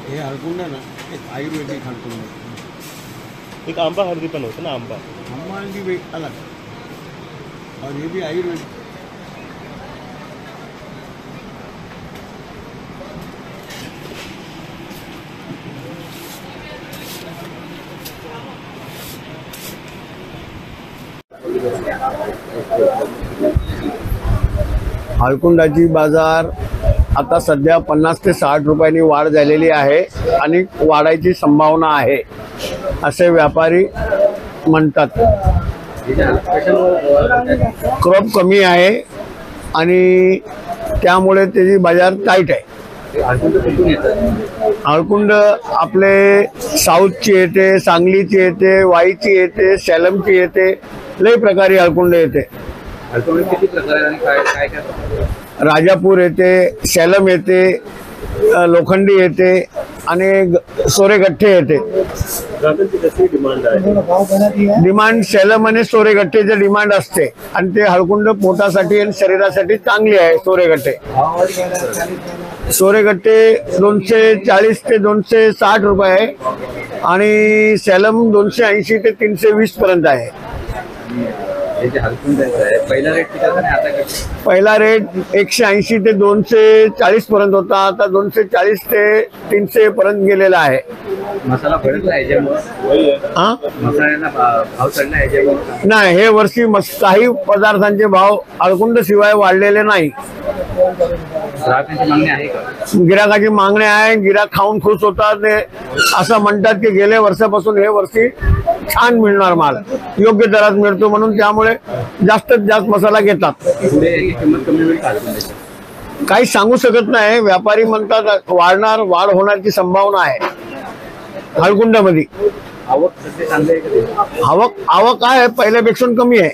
हे हळकुंड ना एक आयुर्वेदिक हळकुंड, एक आंबा हळदी पण होतं ना, आंबा हल्दी अलग और ये भी आयुर्वेदिक। हळकुंडाची बाजार आता सध्या 50 ते 60 रुपयांनी वाढ झालेली आहे आणि वाढायची संभावना आहे असे व्यापारी म्हणतात। क्रॉप कमी आहे आणि त्यामुळे त्याची बाजार टाईट आहे। हळकुंड आपले साऊथची येते, सांगलीची येते, वाईची येते, सेलमची येते, लई प्रकारे हळकुंड येते। किती प्रकार आणि काय राजापूर येते, सेलम येते, लोखंडी येते आणि सोरेगठ्ठे येते। डिमांड सेलम आणि सोरेगठ्ठेचे डिमांड असते आणि ते हळकुंड पोटासाठी आणि शरीरासाठी चांगली आहे। सोरेगठ्ठे 240 ते 260 रुपये आहे आणि सेलम 280 ते 320 पर्यंत आहे। पहिला रेट 180 ते 240 पर्यंत होता, आता 240 ते 300 पर्यंत गेलेला आहे। मसाला नाही, हे वर्षी काही पदार्थांचे भाव हळकुंड शिवाय वाढलेले नाही। गिराकाची मागणी आहे, गिराक खाऊन खुश होतात, असं म्हणतात की गेल्या वर्षापासून हे वर्षी छान मिळणार, माल योग्य दरात मिळतो म्हणून त्यामुळे जास्तीत जास्त मसाला घेतात। काही सांगू शकत नाही, व्यापारी म्हणतात वाढणार, वाढ होण्याची संभावना आहे हळकुंडामध्ये। आवक आहे पहिल्यापेक्षा कमी आहे।